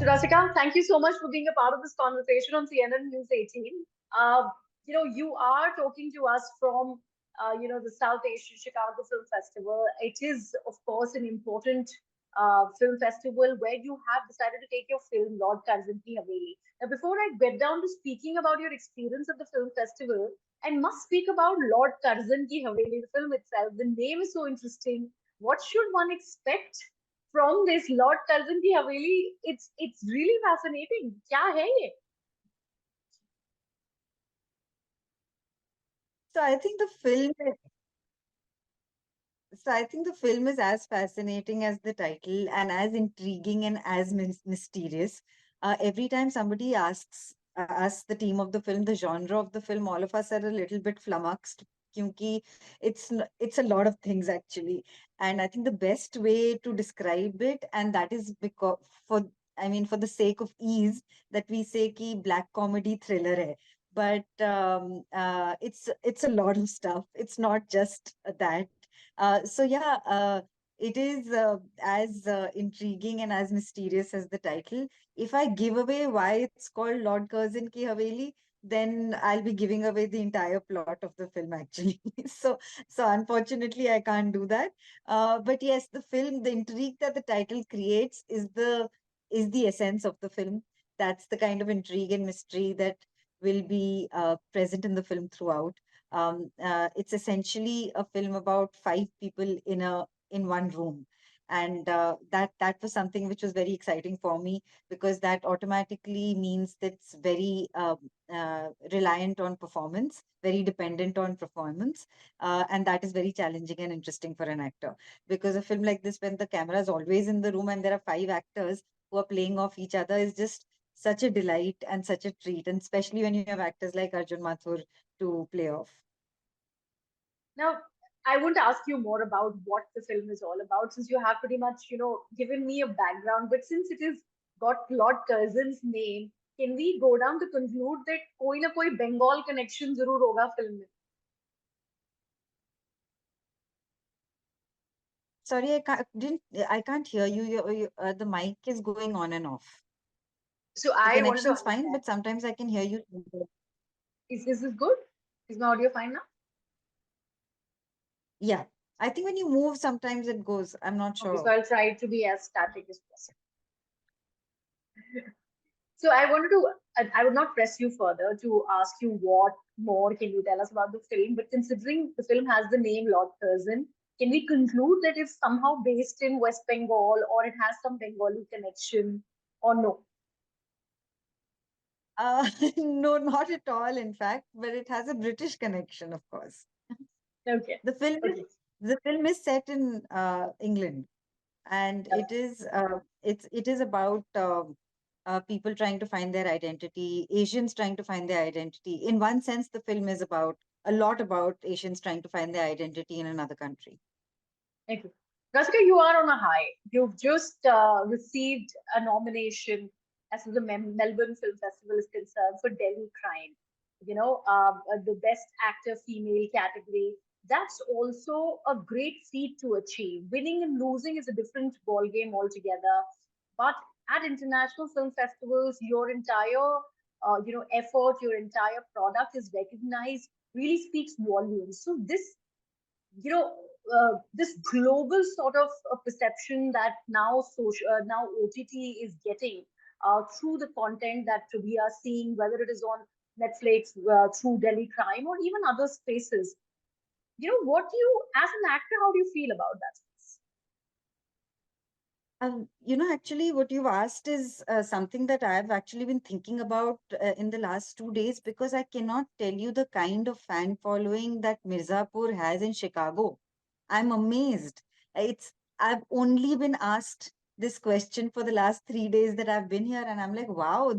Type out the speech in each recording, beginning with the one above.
Rasika, thank you so much for being a part of this conversation on CNN News 18. You are talking to us from, the South Asian Chicago Film Festival. It is, of course, an important film festival where you have decided to take your film, Lord Curzon Ki Haveli. Now, before I get down to speaking about your experience at the film festival, I must speak about Lord Curzon Ki Haveli, the film itself. The name is so interesting. What should one expect from this Lord Curzon Ki Haveli? It's really fascinating. क्या है ये? So I think the film so I think the film is as fascinating as the title and as intriguing and as mysterious. Every time somebody asks us, the team of the film, the genre of the film, all of us are a little bit flummoxed. Kyunki it's a lot of things actually, and I think the best way to describe it, and that is because for I mean for the sake of ease, that we say ki black comedy thriller hai. But it's a lot of stuff. It's not just that. So yeah, it is as intriguing and as mysterious as the title. If I give away why it's called Lord Curzon Ki Haveli, then I'll be giving away the entire plot of the film actually. So unfortunately, I can't do that. But yes, the film, the intrigue that the title creates is the essence of the film. That's the kind of intrigue and mystery that will be present in the film throughout. It's essentially a film about five people in one room, and that was something which was very exciting for me, because that automatically means that it's very reliant on performance, very dependent on performance, and that is very challenging and interesting for an actor. Because a film like this, when the camera is always in the room and there are five actors who are playing off each other, is just such a delight and such a treat, and especially when you have actors like Arjun Mathur to play off. Now, I won't ask you more about what the film is all about, since you have pretty much, given me a background. But since it is got Lord Curzon's name, can we go down to conclude that कोई ना कोई Bengal connection जरूर होगा film में? Sorry, I can't hear you. The mic is going on and off. So The I wanted to connection's fine, understand. but sometimes I can hear you. Is this good? Is my audio fine now? Yeah, I think when you move, sometimes it goes. I'm not Okay, so sure. I'll try to be as static as possible. So I wanted to, I would not press you further to ask you what more can you tell us about the film, but considering the film has the name Lord Curzon, can we conclude that it's somehow based in West Bengal or it has some Bengali connection or no? No, not at all, in fact, but it has a British connection, of course. Okay, The film is okay. the film is set in England, and Yep. it is about people trying to find their identity, Asians trying to find their identity. In one sense, the film is about a lot about Asians trying to find their identity in another country. Okay. Rasika, you are on a high. You've just received a nomination as far as the Melbourne Film Festival is concerned for Delhi Crime. The Best Actor Female category. That's also a great feat to achieve. Winning and losing is a different ball game altogether. But at international film festivals, your entire effort, your entire product is recognized, really speaks volumes. So this global sort of perception that now OTT is getting through the content that we are seeing, whether it is on Netflix, through Delhi Crime, or even other spaces. What do you, as an actor, how do you feel about that space? Actually, what you've asked is something that I've actually been thinking about in the last 2 days, because I cannot tell you the kind of fan following that Mirzapur has in Chicago. I'm amazed. I've only been asked this question for the last 3 days that I've been here, and I'm like, wow,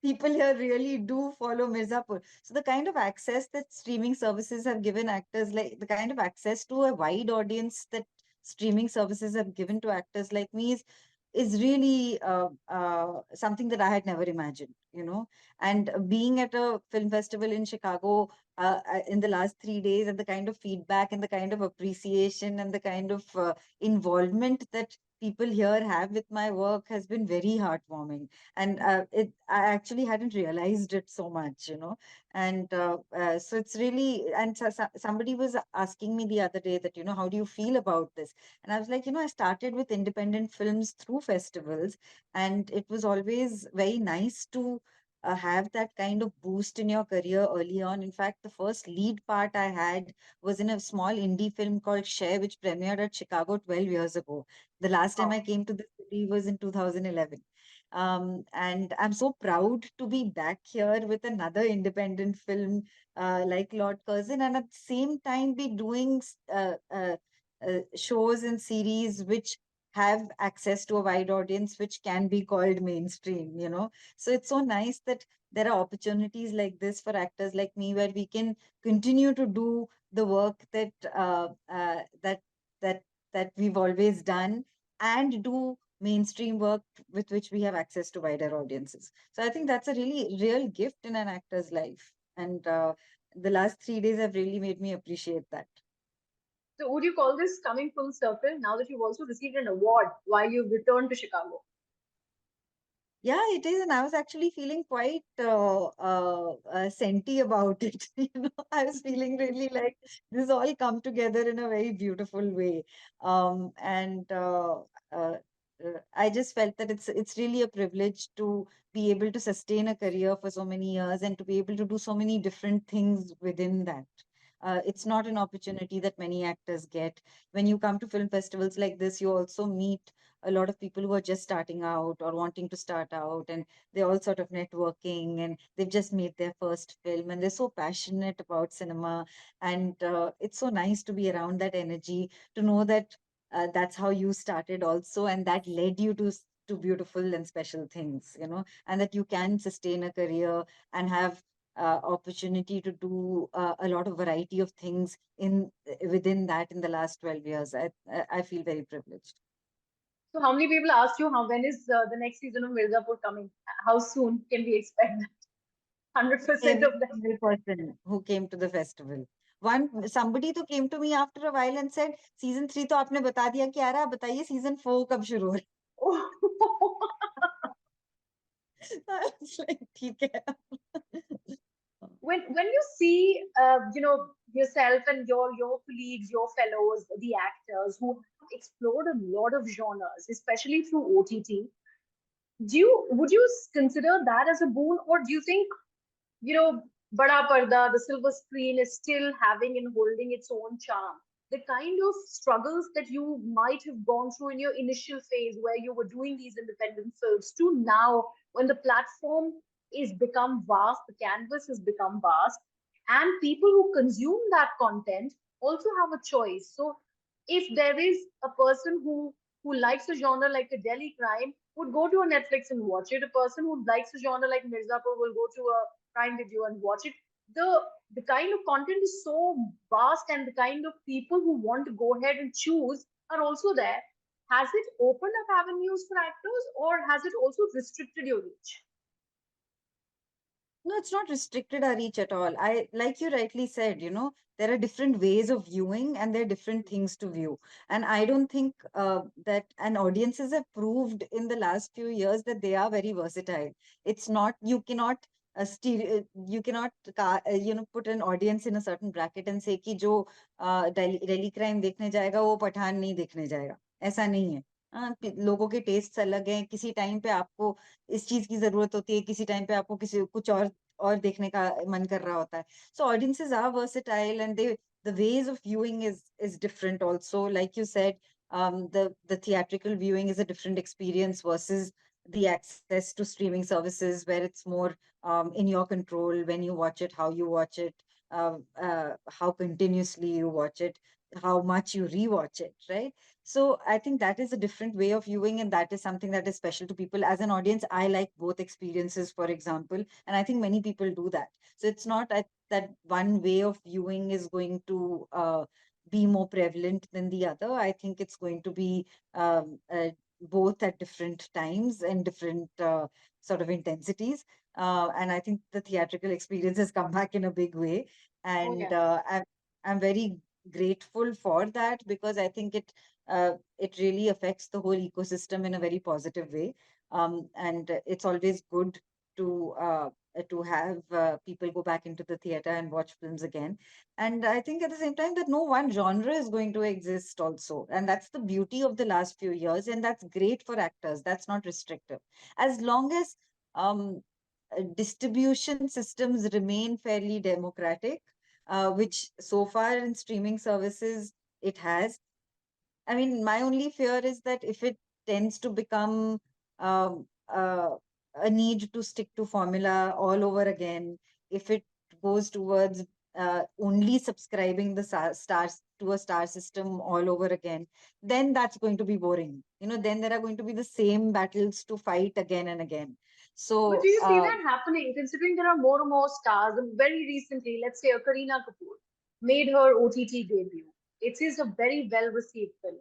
people here really do follow Mirzapur. So the kind of access that streaming services have given actors, like the kind of access to a wide audience that streaming services have given to actors like me, is really something that I had never imagined, And being at a film festival in Chicago in the last 3 days, and the kind of feedback and the kind of appreciation and the kind of involvement that people here have with my work has been very heartwarming. And I actually hadn't realized it so much, and so it's really, and somebody was asking me the other day that, how do you feel about this? And I was like, I started with independent films through festivals, and it was always very nice to have that kind of boost in your career early on. In fact, the first lead part I had was in a small indie film called Share, which premiered at Chicago 12 years ago. The last time Wow. I came to the city was in 2011. And I'm so proud to be back here with another independent film like Lord Curzon, and at the same time be doing shows and series which have access to a wide audience, which can be called mainstream. So it's so nice that there are opportunities like this for actors like me, where we can continue to do the work that that we've always done, and do mainstream work with which we have access to wider audiences. So I think that's a really real gift in an actor's life. And the last 3 days have really made me appreciate that. So would you call this coming full circle now that you've also received an award while you've returned to Chicago? Yeah, it is, and I was actually feeling quite senti about it. I was feeling really like this all come together in a very beautiful way, and uh, I just felt that it's really a privilege to be able to sustain a career for so many years and to be able to do so many different things within that. It's not an opportunity that many actors get. When you come to film festivals like this, you also meet a lot of people who are just starting out or wanting to start out, and they're all sort of networking, and they've just made their first film, and they're so passionate about cinema. And it's so nice to be around that energy, to know that that's how you started also, and that led you to beautiful and special things, and that you can sustain a career and have opportunity to do a lot of variety of things in within that in the last 12 years. I feel very privileged. So how many people asked you how when is the next season of Mirzapur coming? How soon can we expect that? 100% Every of them. single person who came to the festival. Somebody to came to me after a while and said, season 3 तो आपने बता दिया कि आ रहा है, बताइए season 4 कब शुरू हो रहा है? I was like, ठीक है. When you see yourself and your colleagues, your fellows, the actors who have explored a lot of genres, especially through OTT, would you consider that as a boon, or do you think bada parda, the silver screen is still having and holding its own charm? The kind of struggles that you might have gone through in your initial phase where you were doing these independent films to now, when the platform is become vast, the canvas has become vast, and people who consume that content also have a choice. So if there is a person who likes a genre like a Delhi crime would go to a Netflix and watch it. A person who likes a genre like Mirzapur will go to a Prime Video and watch it. The kind of content is so vast, and the kind of people who want to go ahead and choose are also there. Has it opened up avenues for actors, or has it also restricted your reach? No, it's not restricted our reach at all. Like you rightly said, there are different ways of viewing, and there are different things to view. And I don't think that, and audiences have proved in the last few years that they are very versatile. It's not, you cannot, put an audience in a certain bracket and say कि जो Delhi crime देखने जाएगा वो पठान नहीं देखने जाएगा. ऐसा नहीं है. लोगों के टेस्ट अलग हैं. किसी टाइम पे आपको इस चीज की जरूरत होती है, किसी टाइम पे आपको किसी कुछ और देखने का मन कर रहा होता है. So audiences are versatile, and the ways of viewing is different also. Like you said, the theatrical viewing is a different experience versus the access to streaming services, where it's more in your control when you watch it, how you watch it, how continuously you watch it, how much you rewatch it, right? So I think that is a different way of viewing, and that is something that is special to people. As an audience, I like both experiences, for example, and I think many people do that. So it's not that one way of viewing is going to be more prevalent than the other. I think it's going to be both at different times and different sort of intensities. And I think the theatrical experience has come back in a big way. And Okay. I'm very grateful for that, because I think it really affects the whole ecosystem in a very positive way. And it's always good to have people go back into the theater and watch films again. And I think at the same time that no one genre is going to exist also. And that's the beauty of the last few years. And that's great for actors. That's not restrictive. As long as um, distribution systems remain fairly democratic, which so far in streaming services it has. I mean, my only fear is that if it tends to become um, uh, a need to stick to formula all over again, if it goes towards only subscribing the stars to a star system all over again, then that's going to be boring. Then there are going to be the same battles to fight again and again. But So, do you see that happening, considering there are more and more stars? And very recently, let's say a Kareena Kapoor made her OTT debut. It is a very well received film.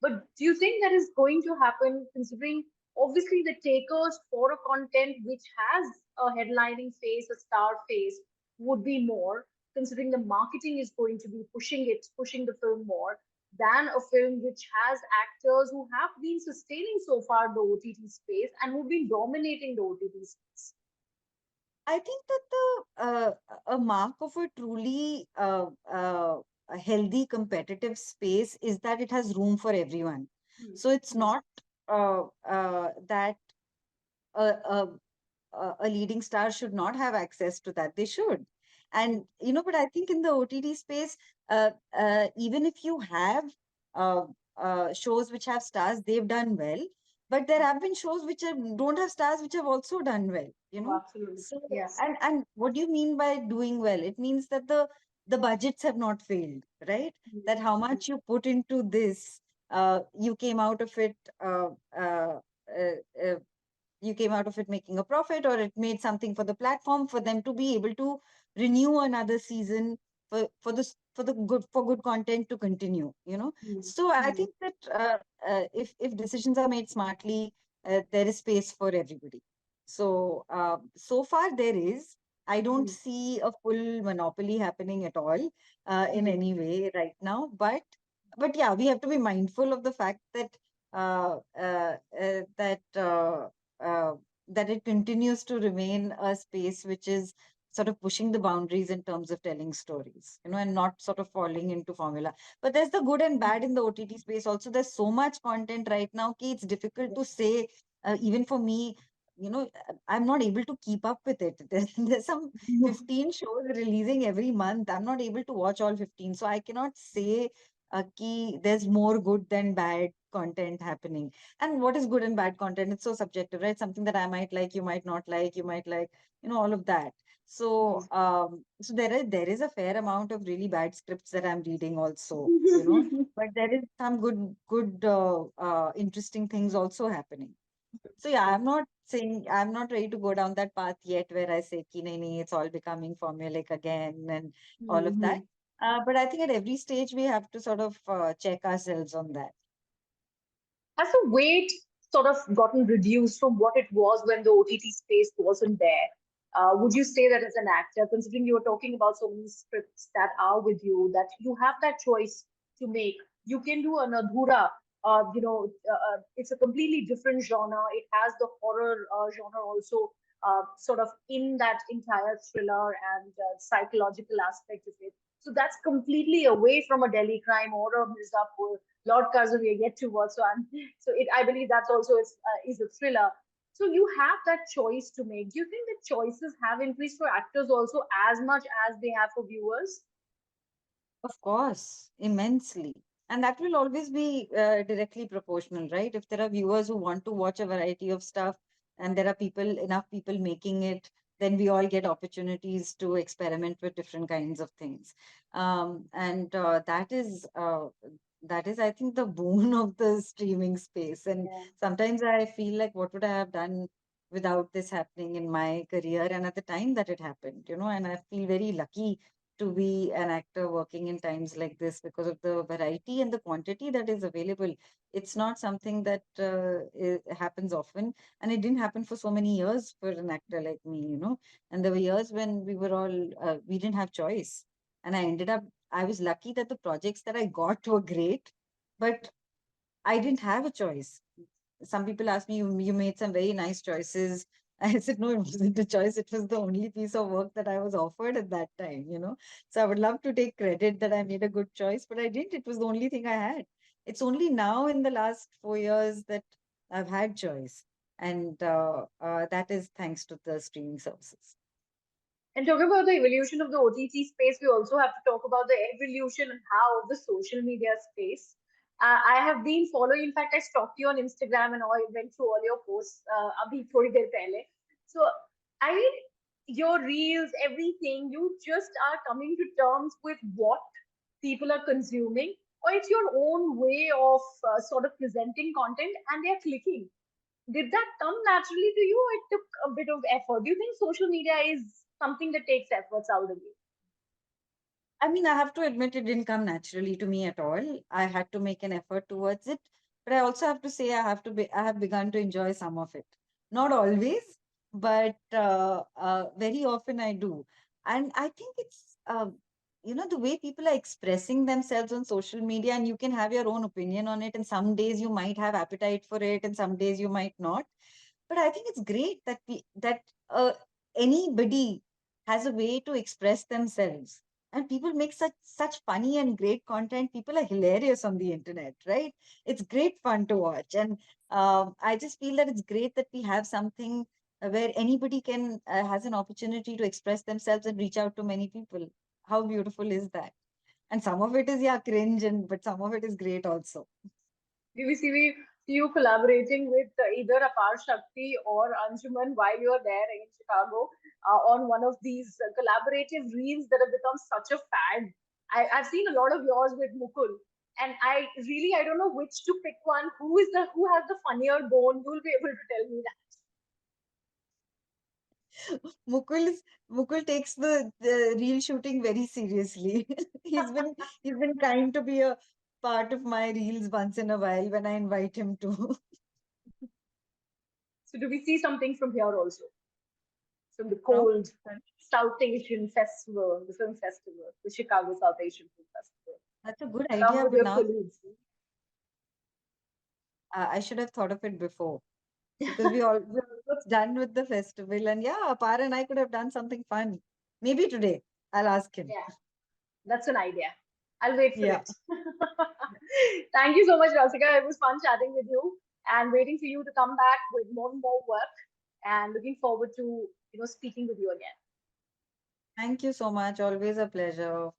But do you think that is going to happen, considering obviously the takers for a content which has a headlining face, a star face, would be more, considering the marketing is going to be pushing it, pushing the film more than a film which has actors who have been sustaining so far the OTT space and who've been dominating the OTT space? I think that a mark of a truly a healthy competitive space is that it has room for everyone. Hmm. So it's Hmm. not that a, a a leading star should not have access to that. They should. And but I think in the OTT space, even if you have uh, shows which have stars, they've done well. But there have been shows which don't have stars which have also done well. Oh, absolutely. So Yes. and what do you mean by doing well? It means that the budgets have not failed, right? That how much you put into this, you came out of it. Uh, uh, you came out of it making a profit, or it made something for the platform for them to be able to renew another season for the good content to continue. Hmm. So I Hmm. think that if decisions are made smartly, there is space for everybody. So so far there is. I don't Hmm. see a full monopoly happening at all in Hmm. any way right now, but yeah, we have to be mindful of the fact that uh, uh, uh, that uh, uh, that it continues to remain a space which is sort of pushing the boundaries in terms of telling stories, and not sort of falling into formula. But there's the good and bad in the OTT space also. There's so much content right now, ki it's difficult to say, even for me, I'm not able to keep up with it. There's some 15 shows releasing every month. I'm not able to watch all 15. So I cannot say ki there's more good than bad content happening. And what is good and bad content? It's so subjective, right? Something that I might like, you might not like, you might like, all of that. So so there is a fair amount of really bad scripts that I'm reading also, but there is some good interesting things also happening. So yeah, I'm not ready to go down that path yet where I say ki nahi, nahi, it's all becoming formulaic again and all of that. Hmm. But I think at every stage we have to sort of check ourselves on that. Has the weight sort of gotten reduced from what it was when the OTT space wasn't there? Would you say that as an actor, considering you were talking about so many scripts that are with you, that you have that choice to make? You can do an Adhura. It's a completely different genre. It has the horror genre also, sort of in that entire thriller and psychological aspect of it. So that's completely away from a Delhi crime or a Mirzapur. Lord Curzon we are yet to watch. I believe that's also is a thriller. So you have that choice to make. Do you think the choices have increased for actors also as much as they have for viewers? Of course, immensely. And that will always be directly proportional, right? If there are viewers who want to watch a variety of stuff and there are enough people making it, then we all get opportunities to experiment with different kinds of things. And that is, I think, the boon of the streaming space. And Yeah. sometimes I feel like, what would I have done without this happening in my career and at the time that it happened, and I feel very lucky to be an actor working in times like this because of the variety and the quantity that is available. It's not something that happens often, and it didn't happen for so many years for an actor like me, And there were years when we didn't have choice, and I was lucky that the projects that I got were great, but I didn't have a choice. Some people ask me, you made some very nice choices. I said, no, it wasn't a choice. It was the only piece of work that I was offered at that time, you know. So I would love to take credit that I made a good choice, but I didn't. It was the only thing I had. It's only now in the last 4 years that I've had choice. And that is thanks to the streaming services. And talking about the evolution of the OTT space, we also have to talk about the evolution and how of the social media space. I have been following, in fact, I stalked you on Instagram and I went through all your posts abhi thodi der pehle. So, I mean, your reels, everything, you just are coming to terms with what people are consuming, or it's your own way of sort of presenting content and they're clicking. Did that come naturally to you, or it took a bit of effort? Do you think social media is something that takes efforts out of you? I mean, I have to admit it didn't come naturally to me at all. I had to make an effort towards it. But I also have to say I have begun to enjoy some of it. Not always, but very often I do. And I think it's the way people are expressing themselves on social media, and you can have your own opinion on it. And some days you might have appetite for it, and some days you might not. But I think it's great that uh, anybody has a way to express themselves, and people make such funny and great content. People are hilarious on the internet, right? It's great fun to watch, and I just feel that it's great that we have something where anybody can has an opportunity to express themselves and reach out to many people. How beautiful is that? And some of it is, yeah, cringe, and but some of it is great also. Do we see you collaborating with either Apar Shakti or Anjuman while you're there in Chicago on one of these collaborative reels that have become such a fad? I've seen a lot of yours with Mukul, and I don't know which to pick one. Who has the funnier bone? You'll be able to tell me that. Mukul takes the real shooting very seriously. He's been kind to be a part of my reels once in a while when I invite him to. So do we see something from here also? From the No? cold South Asian festival, the film festival, the Chicago South Asian Film Festival, That's a good along idea, with but your now colleagues. I should have thought of it before because we're almost done with the festival. And yeah, Apar and I could have done something fun. Maybe today. I'll ask him. Yeah, that's an idea. I'll wait for Yeah. it. Thank you so much, Rasika. It was fun chatting with you and waiting for you to come back with more and more work and looking forward to speaking with you again. Thank you so much. Always a pleasure.